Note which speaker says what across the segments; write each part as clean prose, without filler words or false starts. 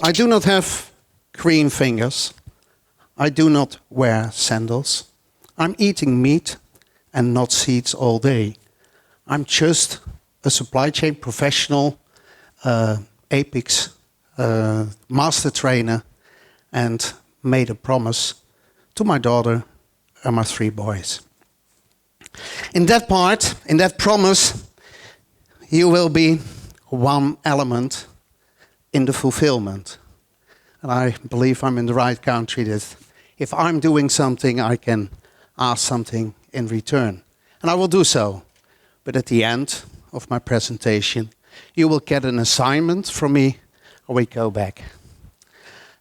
Speaker 1: I do not have green fingers. I do not wear sandals. I'm eating meat and not seeds all day. I'm just a supply chain professional, APIX master trainer, and made a promise to my daughter and my 3 boys. In that part, in that promise, you will be one element in the fulfillment. And I believe I'm in the right country that if I'm doing something, I can ask something in return. And I will do so. But at the end of my presentation, you will get an assignment from me, or we go back.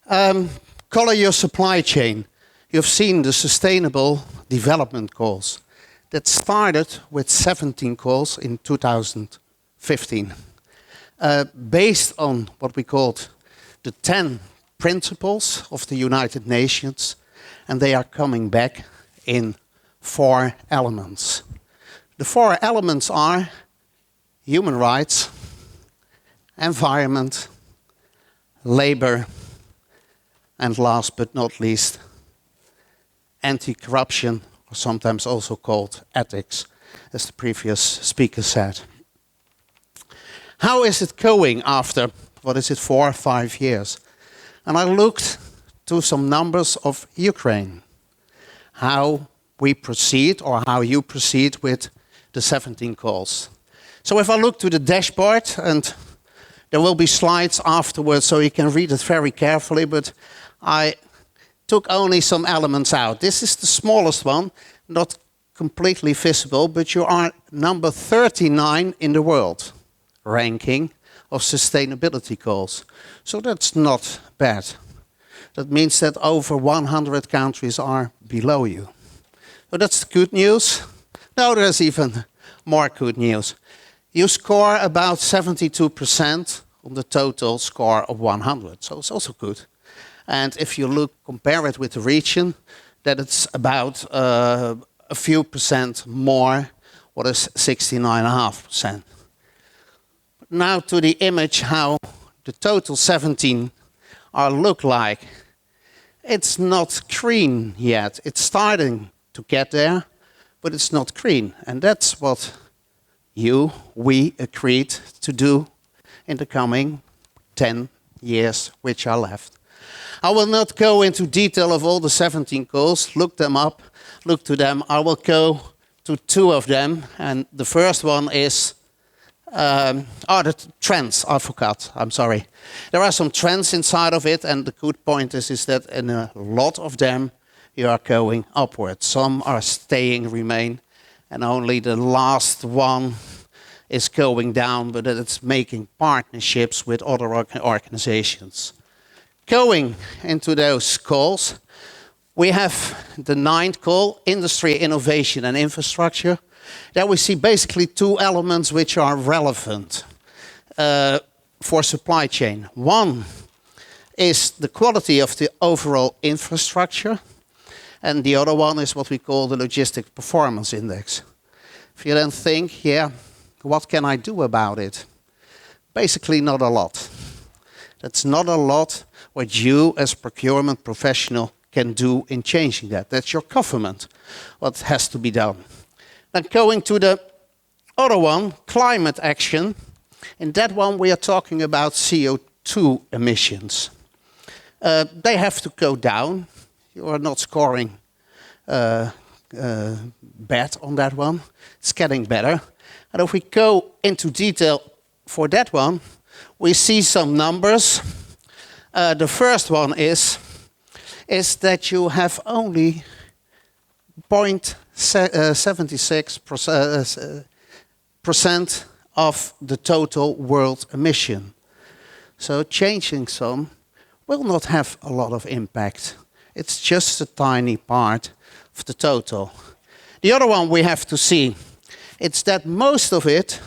Speaker 1: Color your supply chain. You've seen the Sustainable Development Goals that started with 17 goals in 2015. Based on what we called the 10 principles of the United Nations, and they are coming back in 4 elements. The 4 elements are human rights, environment, labor, and last but not least, anti-corruption, or sometimes also called ethics, as the previous speaker said. How is it going after, 4 or 5 years? And I looked to some numbers of Ukraine, how we proceed or how you proceed with the 17 calls. So if I look to the dashboard, and there will be slides afterwards so you can read it very carefully, but I took only some elements out. This is the smallest one, not completely visible, but you are number 39 in the world ranking of sustainability goals. So that's not bad. That means that over 100 countries are below you. So that's good news. Now there's even more good news. You score about 72% on the total score of 100. So it's also good. And if you compare it with the region, that it's about a few percent more, what is 69.5%. Now to the image how the total 17 look like. It's not green yet. It's starting to get there, but it's not green. And that's what we agreed to do in the coming 10 years which are left. I will not go into detail of all the 17 goals. Look them up, look to them. I will go to 2 of them. And the first one is the trends. I forgot. I'm sorry. There are some trends inside of it, and the good point is that in a lot of them you are going upwards. Some are remain, and only the last one is going down, but it's making partnerships with other organizations. Going into those goals, we have the 9th goal, industry, innovation, and infrastructure. There we see basically 2 elements which are relevant for supply chain. One is the quality of the overall infrastructure, and the other one is what we call the logistic performance index. If you then think, what can I do about it? Basically not a lot. That's not a lot what you as procurement professional can do in changing that. That's your government, what has to be done. Then going to the other one, climate action. In that one we are talking about CO2 emissions. They have to go down. You are not scoring bad on that one. It's getting better. And if we go into detail for that one, we see some numbers. The first one is that you have only 0.76% of the total world emission. So changing some will not have a lot of impact. It's just a tiny part of the total. The other one we have to see, it's that most of it's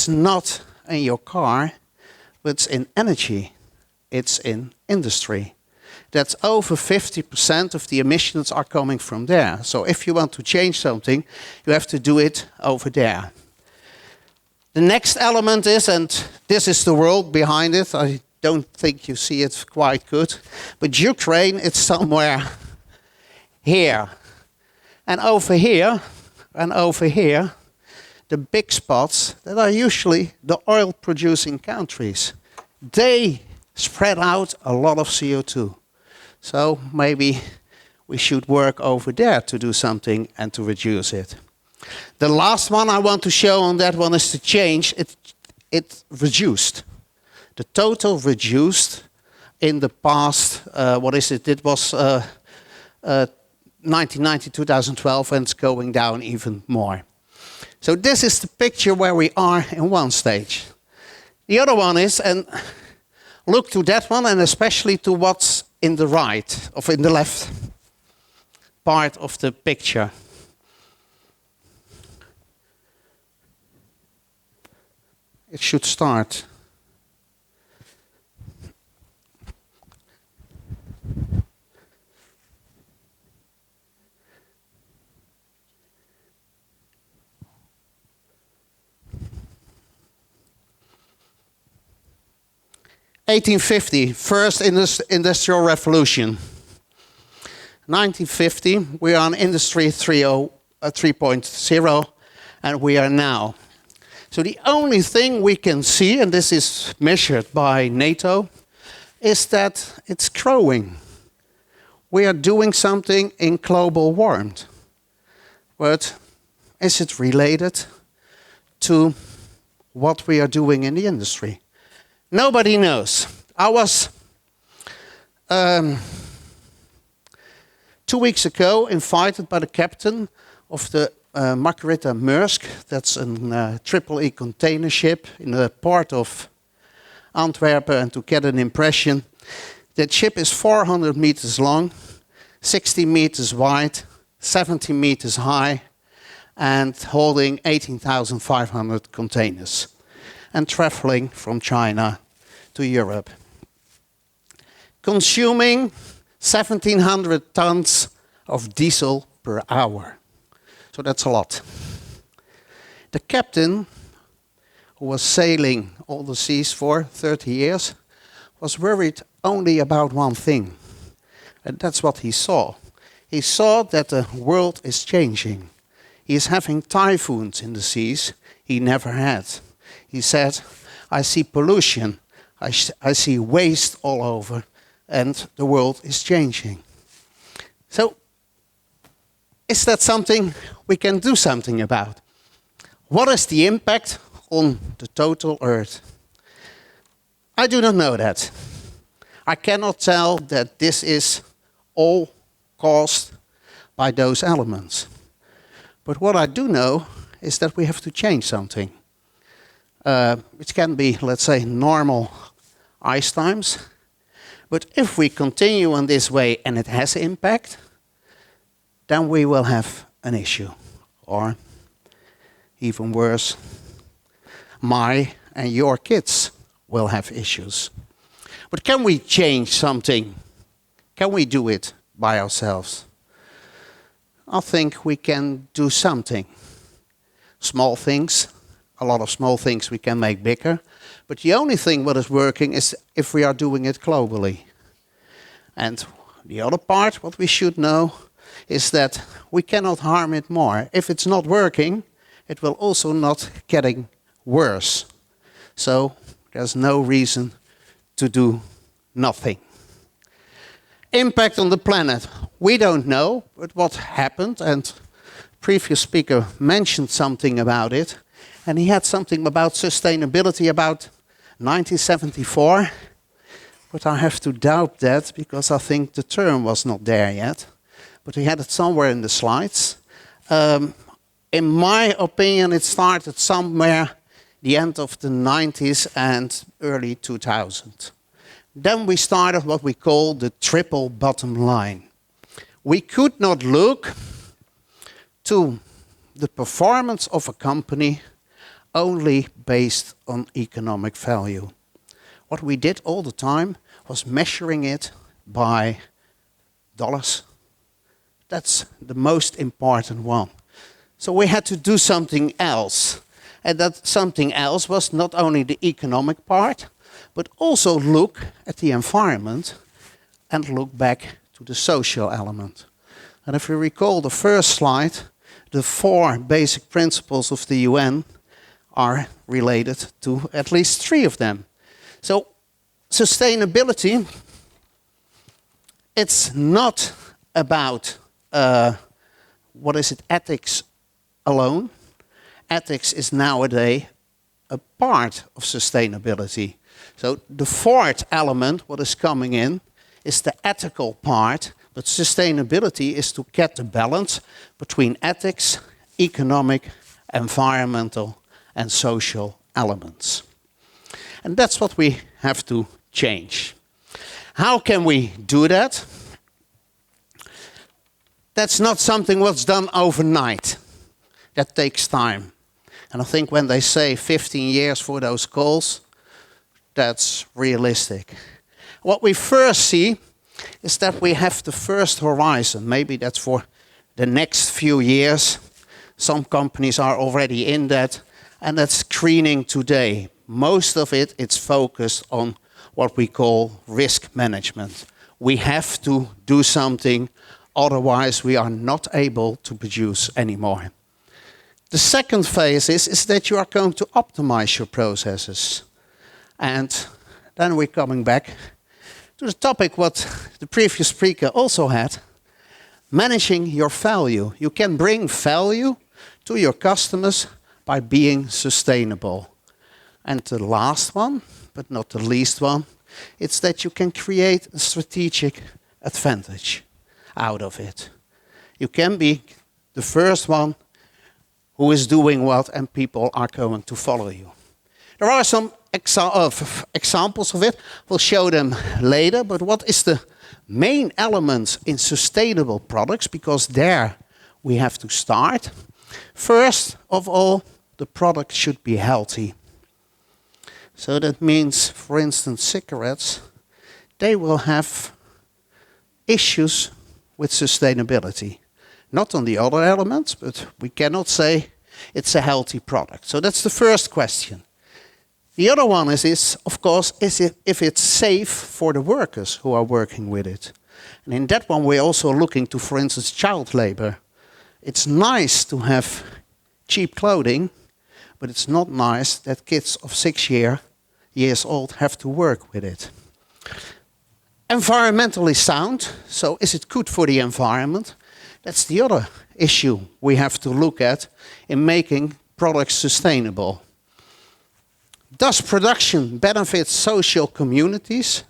Speaker 1: not in your car, but it's in energy. It's in industry. That's over 50% of the emissions are coming from there. So if you want to change something, you have to do it over there. The next element is, and this is the world behind it, I don't think you see it quite good. But Ukraine, it's somewhere here. And over here, the big spots that are usually the oil-producing countries. They spread out a lot of CO2. So maybe we should work over there to do something and to reduce it. The last one I want to show on that one is the change. It reduced. The total reduced in the past, it was 1990, 2012, and it's going down even more. So this is the picture where we are in one stage. The other one is, and look to that one, and especially to what's in the right, or in the left part of the picture. It should start. First Industrial Revolution. 1950, we are on Industry 3.0, and we are now. So the only thing we can see, and this is measured by NATO, is that it's growing. We are doing something in global warming. But is it related to what we are doing in the industry? Nobody knows. I was 2 weeks ago invited by the captain of the Margarita Maersk, that's a triple E container ship in the port of Antwerp, and to get an impression, that ship is 400 meters long, 60 meters wide, 70 meters high, and holding 18,500 containers, and traveling from China to Europe. Consuming 1,700 tons of diesel per hour. So that's a lot. The captain, who was sailing all the seas for 30 years, was worried only about one thing. And that's what he saw. He saw that the world is changing. He is having typhoons in the seas he never had. He said, I see pollution, I see waste all over, and the world is changing. So, is that something we can do something about? What is the impact on the total Earth? I do not know that. I cannot tell that this is all caused by those elements. But what I do know is that we have to change something. Which can be, let's say, normal ice times. But if we continue in this way and it has impact, then we will have an issue. Or, even worse, my and your kids will have issues. But can we change something? Can we do it by ourselves? I think we can do something. Small things, a lot of small things we can make bigger. But the only thing that is working is if we are doing it globally. And the other part, what we should know, is that we cannot harm it more. If it's not working, it will also not getting worse. So there's no reason to do nothing. Impact on the planet. We don't know, but what happened, and previous speaker mentioned something about it, and he had something about sustainability about 1974, but I have to doubt that because I think the term was not there yet. But he had it somewhere in the slides. In my opinion, it started somewhere the end of the 90s and early 2000. Then we started what we call the triple bottom line. We could not look to the performance of a company only based on economic value. What we did all the time was measuring it by dollars. That's the most important one. So we had to do something else. And that something else was not only the economic part, but also look at the environment and look back to the social element. And if you recall the first slide, the 4 basic principles of the UN are related to at least 3 of them. So sustainability, it's not about ethics alone. Ethics is nowadays a part of sustainability. So the 4th element, what is coming in, is the ethical part, but sustainability is to get the balance between ethics, economic, environmental, and social elements. And that's what we have to change. How can we do that? That's not something what's done overnight. That takes time. And I think when they say 15 years for those goals, that's realistic. What we first see is that we have the first horizon. Maybe that's for the next few years. Some companies are already in that, and that's screening today. Most of it, it's focused on what we call risk management. We have to do something, otherwise we are not able to produce anymore. The second phase is that you are going to optimize your processes. And then we're coming back to the topic what the previous speaker also had, managing your value. You can bring value to your customers by being sustainable. And the last one, but not the least one, it's that you can create a strategic advantage out of it. You can be the first one who is doing what, and people are going to follow you. There are some examples of it. We'll show them later, but what is the main elements in sustainable products? Because there we have to start. First of all, the product should be healthy. So that means, for instance, cigarettes, they will have issues with sustainability. Not on the other elements, but we cannot say it's a healthy product. So that's the first question. The other one is of course, if it's safe for the workers who are working with it. And in that one, we're also looking to, for instance, child labor. It's nice to have cheap clothing, but it's not nice that kids of 6 years old have to work with it. Environmentally sound, so is it good for the environment? That's the other issue we have to look at in making products sustainable. Does production benefit social communities?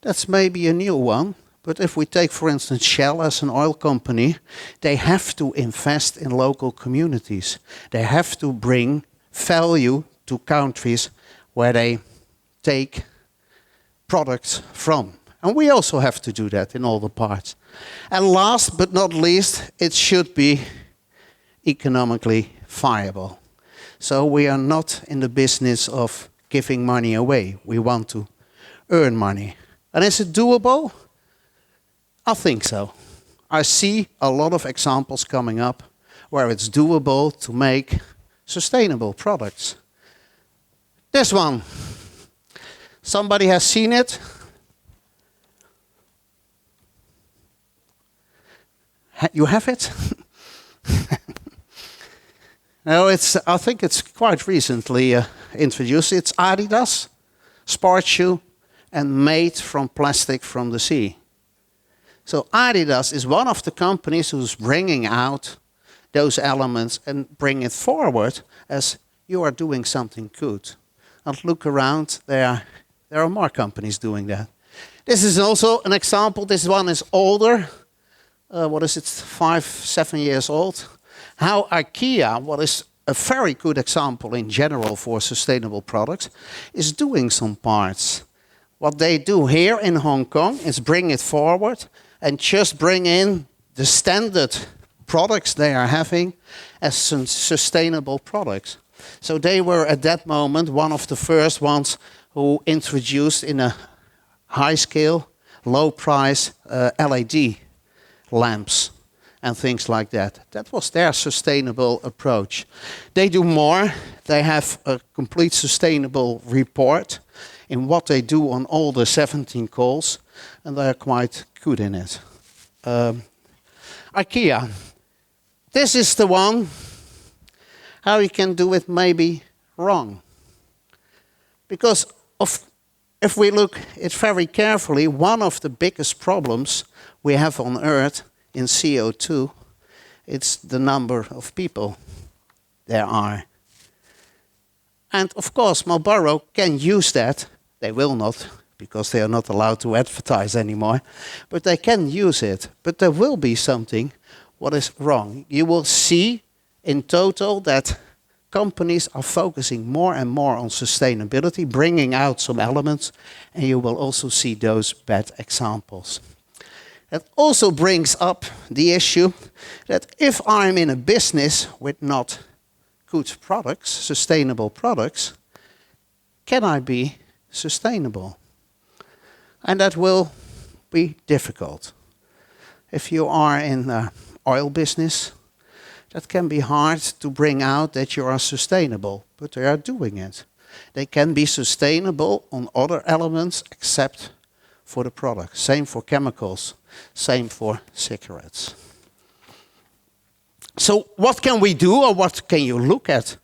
Speaker 1: That's maybe a new one, but if we take, for instance, Shell as an oil company, they have to invest in local communities. They have to bring value to countries where they take products from. And we also have to do that in all the parts. And last but not least, it should be economically viable. So we are not in the business of giving money away. We want to earn money. And is it doable? I think so. I see a lot of examples coming up where it's doable to make sustainable products. This one. Somebody has seen it? You have it? No, I think it's quite recently introduced. It's Adidas, sports shoe, and made from plastic from the sea. So Adidas is one of the companies who's bringing out those elements and bring it forward as you are doing something good. And look around, there are more companies doing that. This is also an example. This one is older. 5-7 years old. How IKEA, what is a very good example in general for sustainable products, is doing some parts. What they do here in Hong Kong is bring it forward and just bring in the standard products they are having as sustainable products. So they were at that moment one of the first ones who introduced in a high scale, low price LED lamps and things like that. That was their sustainable approach. They do more. They have a complete sustainable report in what they do on all the 17 calls, and they are quite good in it. IKEA. This is the one how you can do it maybe wrong. Because if we look it very carefully, one of the biggest problems we have on Earth in CO2, it's the number of people there are. And of course, Marlboro can use that. They will not, because they are not allowed to advertise anymore. But they can use it. But there will be something what is wrong. You will see in total that companies are focusing more and more on sustainability, bringing out some elements, and you will also see those bad examples. That also brings up the issue that if I'm in a business with not good products, sustainable products, can I be sustainable? And that will be difficult. If you are in the oil business, that can be hard to bring out that you are sustainable, but they are doing it. They can be sustainable on other elements except for the product. Same for chemicals, same for cigarettes. So what can we do, or what can you look at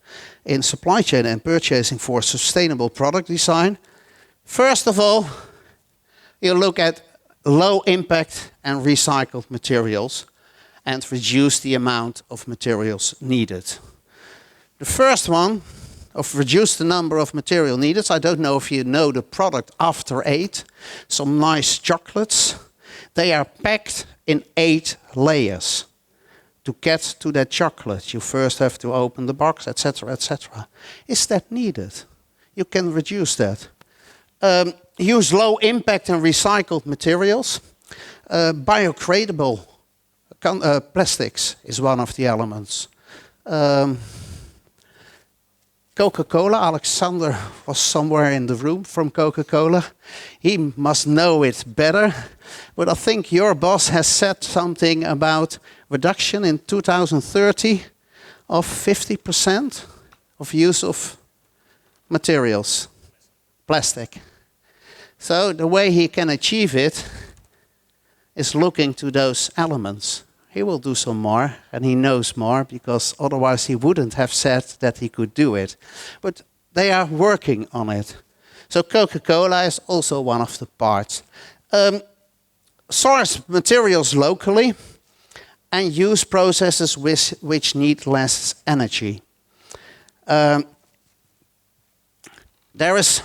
Speaker 1: in supply chain and purchasing for sustainable product design? First of all, you look at low impact and recycled materials and reduce the amount of materials needed. The first one, of reduce the number of material needed. I don't know if you know the product After 8, some nice chocolates. They are packed in 8 layers. To get to that chocolate, you first have to open the box, etc., etc. Is that needed? You can reduce that. Use low impact and recycled materials. Biodegradable plastics is one of the elements. Coca-Cola, Alexander was somewhere in the room from Coca-Cola. He must know it better. But I think your boss has said something about reduction in 2030 of 50% of use of materials, plastic. So the way he can achieve it is looking to those elements. He will do some more, and he knows more, because otherwise he wouldn't have said that he could do it. But they are working on it. So Coca-Cola is also one of the parts. Source materials locally and use processes which need less energy. There is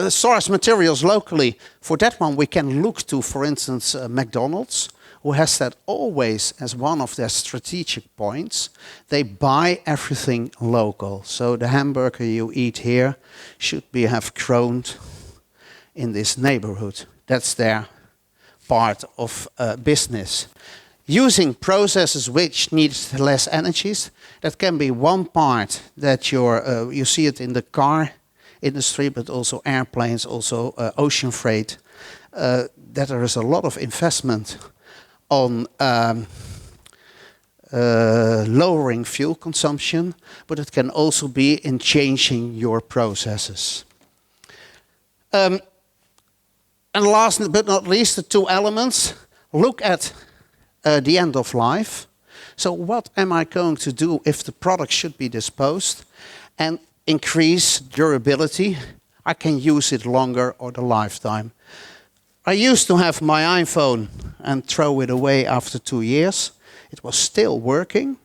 Speaker 1: source materials locally. For that one we can look to, for instance, McDonald's, who has that always as one of their strategic points. They buy everything local. So the hamburger you eat here should have grown in this neighborhood. That's their part of business. Using processes which need less energies, that can be one part that you see it in the car industry, but also airplanes, also ocean freight, that there is a lot of investment on lowering fuel consumption, but it can also be in changing your processes. And last but not least, the 2 elements. Look at the end of life. So what am I going to do if the product should be disposed? And increase durability. I can use it longer or the lifetime. I used to have my iPhone and throw it away after 2 years. It was still working.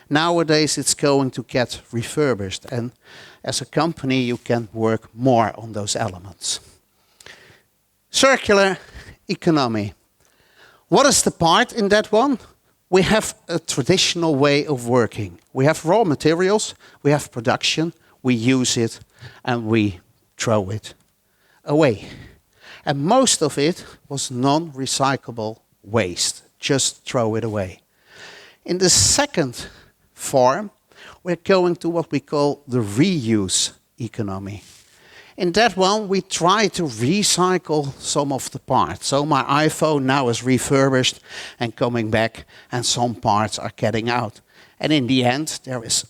Speaker 1: Nowadays it's going to get refurbished, and as a company you can work more on those elements. Circular economy. What is the part in that one? We have a traditional way of working. We have raw materials, we have production, we use it, and we throw it away. And most of it was non-recyclable waste. Just throw it away. In the second form, we're going to what we call the reuse economy. In that one, we try to recycle some of the parts. So my iPhone now is refurbished and coming back, and some parts are getting out. And in the end, there is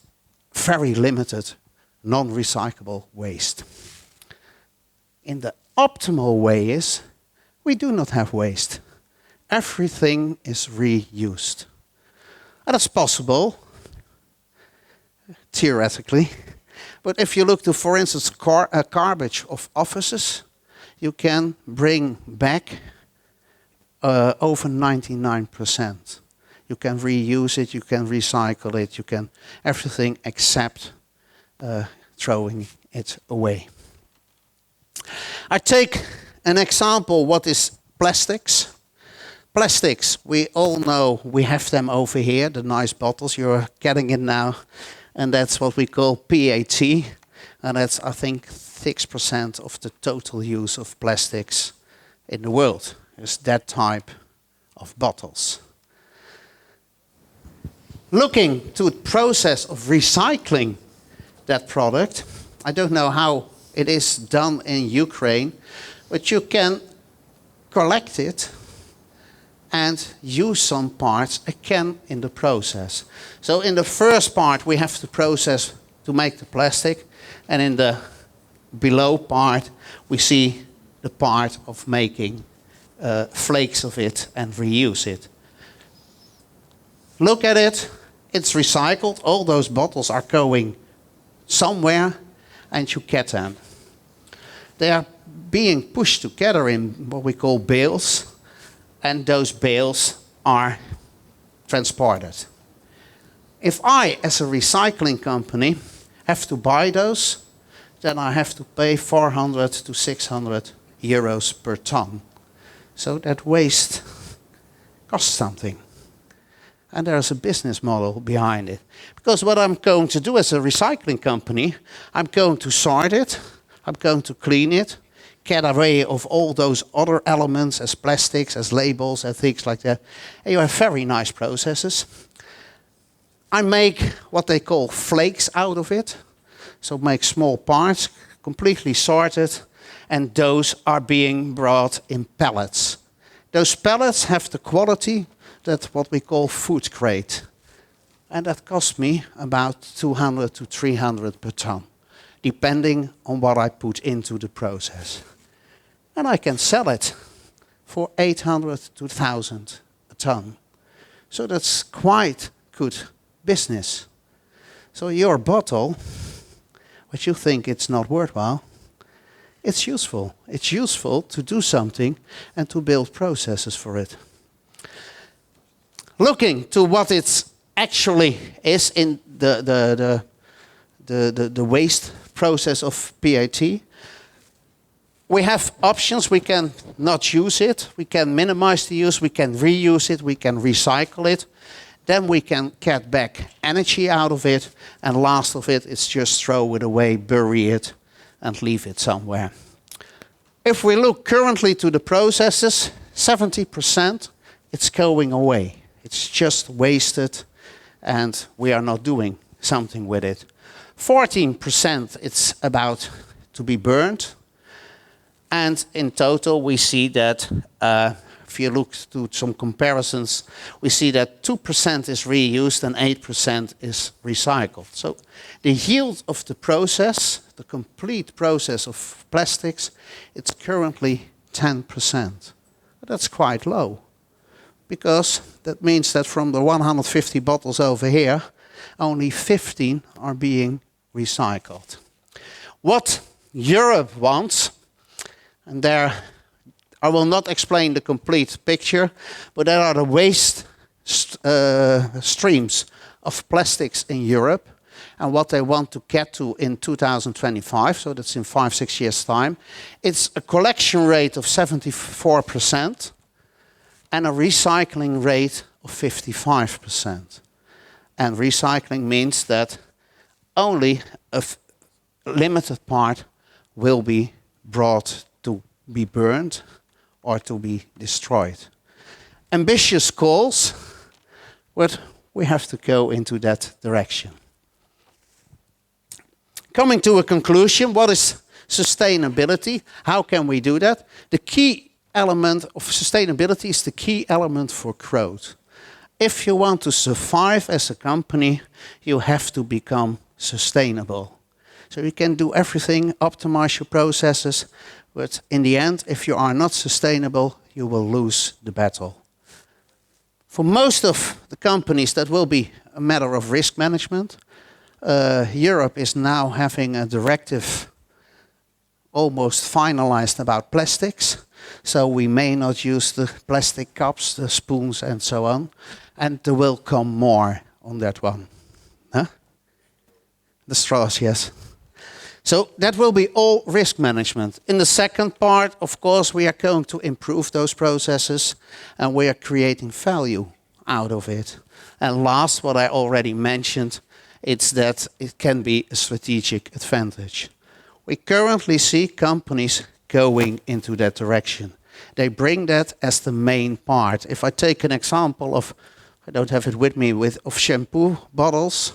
Speaker 1: very limited non-recyclable waste. in the optimal way is we do not have waste. Everything is reused. And that's possible, theoretically. But if you look to, for instance, garbage of offices, you can bring back over 99%. You can reuse it, you can recycle it, you can everything except throwing it away. I take an example, what is plastics? Plastics, we all know, we have them over here, the nice bottles, you're getting it now. And that's what we call PET. And that's, I think, 6% of the total use of plastics in the world. Is that type of bottles. Looking to the process of recycling that product, I don't know how it is done in Ukraine, but you can collect it and use some parts again in the process. So in the first part we have to process to make the plastic, and in the below part we see the part of making flakes of it and reuse it. Look at it, it's recycled, all those bottles are going somewhere and you get them. They are being pushed together in what we call bales, and those bales are transported. If I, as a recycling company, have to buy those, then I have to pay 400 to 600 euros per ton. So that waste costs something. And there's a business model behind it. Because what I'm going to do as a recycling company, I'm going to sort it, I'm going to clean it, get away of all those other elements as plastics, as labels and things like that. And you have very nice processes. I make what they call flakes out of it. So make small parts, completely sorted, and those are being brought in pallets. Those pallets have the quality that what we call food grade. And that costs me about 200 to 300 per ton, depending on what I put into the process. And I can sell it for 800 to 1,000 a ton. So that's quite good business. So your bottle, what you think it's not worthwhile, it's useful. It's useful to do something and to build processes for it. Looking to what it actually is in the waste process of PET, we have options. We can not use it, we can minimize the use, we can reuse it, we can recycle it. Then we can get back energy out of it, and last of it is just throw it away, bury it, and leave it somewhere. If we look currently to the processes, 70% it's going away. It's just wasted, and we are not doing something with it. 14% it's about to be burned. And in total, we see that, if you look to some comparisons, we see that 2% is reused and 8% is recycled. So the yield of the process, the complete process of plastics, it's currently 10%. That's quite low, because that means that from the 150 bottles over here, only 15 are being recycled. What Europe wants, and there, I will not explain the complete picture, but there are the waste streams of plastics in Europe, and what they want to get to in 2025, so that's in 5-6 years' time, it's a collection rate of 74% and a recycling rate of 55%. And recycling means that only a limited part will be brought to be burned or to be destroyed. Ambitious goals, but we have to go into that direction. Coming to a conclusion, what is sustainability? How can we do that? The key element of sustainability is the key element for growth. If you want to survive as a company, you have to become sustainable. So you can do everything, optimize your processes, But in the end, if you are not sustainable, you will lose the battle. For most of the companies, that will be a matter of risk management. Europe is now having a directive almost finalized about plastics. So we may not use the plastic cups, the spoons and so on. And there will come more on that one. Huh? The straws, yes. So that will be all risk management. In the second part, of course, we are going to improve those processes and we are creating value out of it. And last, what I already mentioned, it's that it can be a strategic advantage. We currently see companies going into that direction. They bring that as the main part. If I take an example of, I don't have it with me, of shampoo bottles,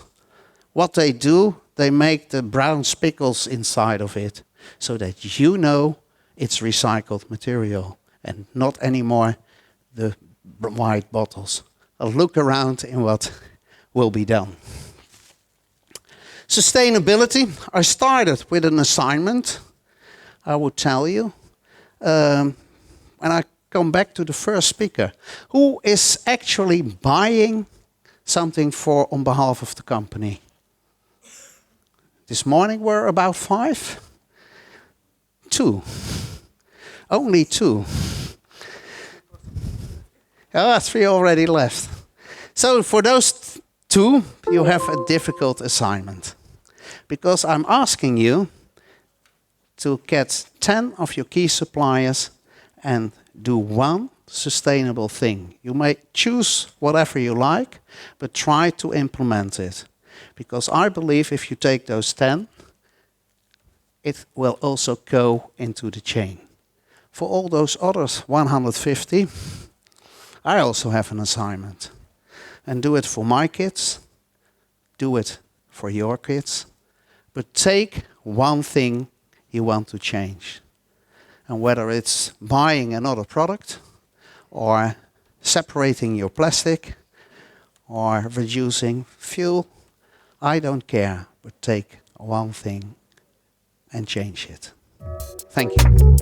Speaker 1: what they do, they make the brown spickles inside of it so that you know it's recycled material and not anymore the white bottles. I'll look around in what will be done. Sustainability. I started with an assignment, I would tell you. And I come back to the first speaker. Who is actually buying something on behalf of the company? This morning were about 5? 2. Only 2. 3 already left. So for those 2, you have a difficult assignment. Because I'm asking you to get 10 of your key suppliers and do one sustainable thing. You may choose whatever you like, but try to implement it. Because I believe if you take those 10, it will also go into the chain. For all those others 150, I also have an assignment. And do it for my kids, do it for your kids, but take one thing you want to change. And whether it's buying another product, or separating your plastic, or reducing fuel, I don't care, but take one thing and change it. Thank you.